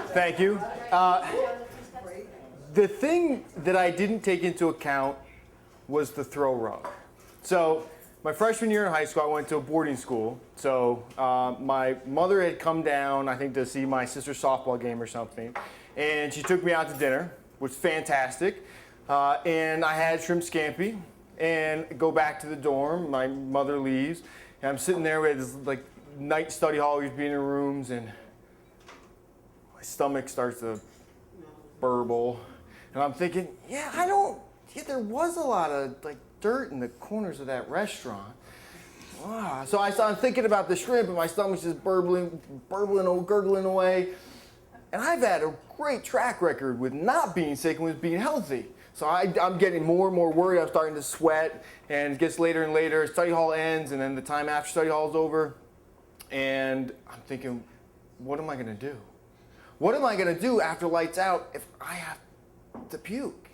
Thank you. The thing that I didn't take into account was the throw rug. So my freshman year in high school, I went to a boarding school. So my mother had come down, I think, to see my sister's softball game or something. And she took me out to dinner, which was fantastic. And I had shrimp scampi and go back to the dorm. My mother leaves. And I'm sitting there with this like night study hall, we'd be in the rooms, and my stomach starts to burble. And I'm thinking, there was a lot of like dirt in the corners of that restaurant. Wow. So I started thinking about the shrimp, and my stomach's just gurgling away. And I've had a great track record with not being sick and with being healthy. So I'm getting more and more worried. I'm starting to sweat, and it gets later and later. Study hall ends, and then the time after study hall is over. And I'm thinking, what am I going to do? What am I going to do after lights out if I have to puke?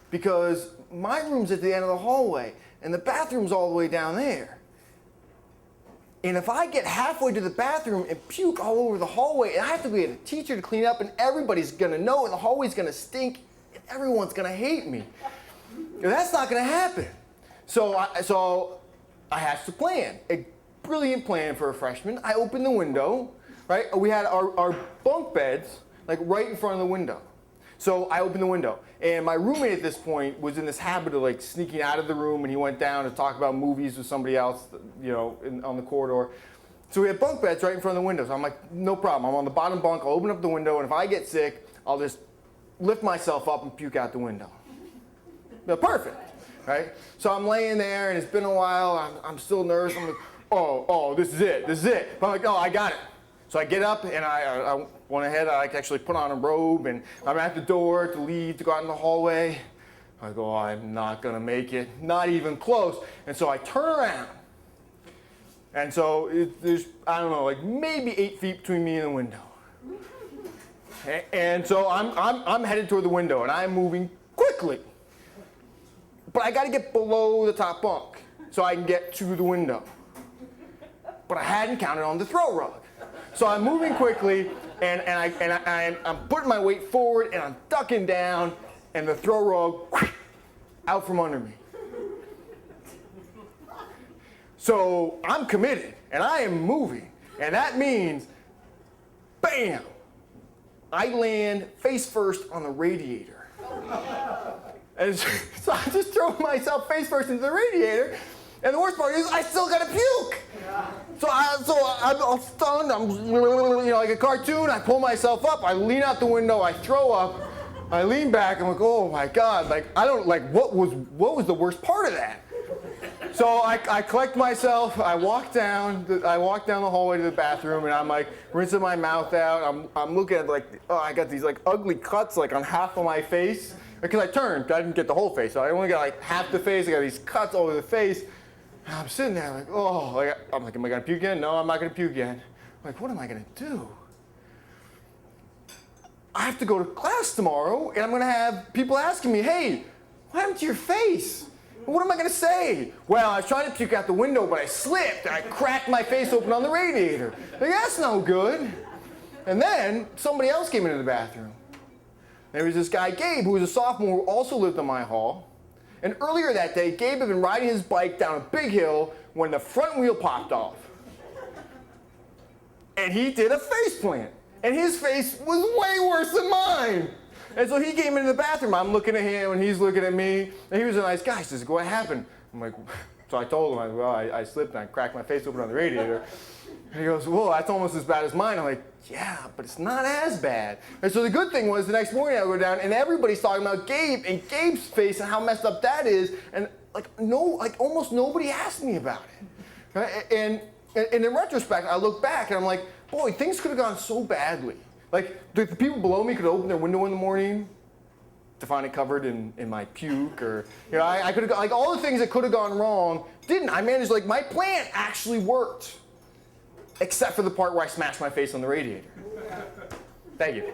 Because my room's at the end of the hallway, and the bathroom's all the way down there. And if I get halfway to the bathroom and puke all over the hallway, and I have to get a teacher to clean up, and everybody's going to know, and the hallway's going to stink, and everyone's going to hate me. That's not going to happen. So I hatched a plan, a brilliant plan for a freshman. I opened the window, right? We had our bunk beds like right in front of the window. So I opened the window, and my roommate at this point was in this habit of like sneaking out of the room, and he went down to talk about movies with somebody else, on the corridor. So we had bunk beds right in front of the window. So I'm like, no problem. I'm on the bottom bunk. I'll open up the window, and if I get sick, I'll just lift myself up and puke out the window. Perfect, right? So I'm laying there, and it's been a while. I'm still nervous. I'm like, oh, this is it. But I'm like, oh, I got it. So I get up, and I went ahead. I actually put on a robe, and I'm at the door to leave to go out in the hallway. I go, I'm not going to make it, not even close. And so I turn around. And so there's, I don't know, like maybe 8 feet between me and the window. And so I'm headed toward the window, and I'm moving quickly. But I got to get below the top bunk so I can get to the window. But I hadn't counted on the throw rug. So I'm moving quickly, and I'm putting my weight forward, and I'm ducking down, and the throw rug out from under me. So I'm committed, and I am moving, and that means, bam, I land face first on the radiator. And so I just throw myself face first into the radiator, and the worst part is I still gotta puke. So I'm stunned. I'm like a cartoon. I pull myself up. I lean out the window. I throw up. I lean back. I'm like, oh my God! Like I don't like what was the worst part of that? So I collect myself. I walk down the hallway to the bathroom, and I'm like rinsing my mouth out. I'm looking at I got these like ugly cuts like on half of my face because I turned. I didn't get the whole face, so I only got like half the face. I got these cuts all over the face. I'm sitting there like, I'm like, am I going to puke again? No, I'm not going to puke again. I'm like, what am I going to do? I have to go to class tomorrow, and I'm going to have people asking me, hey, what happened to your face? What am I going to say? Well, I was trying to puke out the window, but I slipped, and I cracked my face open on the radiator. Like, that's no good. And then somebody else came into the bathroom. There was this guy, Gabe, who was a sophomore, who also lived in my hall. And earlier that day, Gabe had been riding his bike down a big hill when the front wheel popped off. And he did a face plant. And his face was way worse than mine. And so he came into the bathroom. I'm looking at him, and he's looking at me. And he was a nice guy. He says, what happened? I'm like, so I told him, I slipped and I cracked my face open on the radiator. And he goes, well, that's almost as bad as mine. I'm like, yeah, but it's not as bad. And so the good thing was the next morning I go down, and everybody's talking about Gabe and Gabe's face and how messed up that is. And almost nobody asked me about it. Right? And in retrospect, I look back and I'm like, boy, things could have gone so badly. Like the people below me could open their window in the morning to find it covered in my puke, or I could have like all the things that could have gone wrong didn't. I managed, like my plan actually worked. Except for the part where I smashed my face on the radiator. Thank you.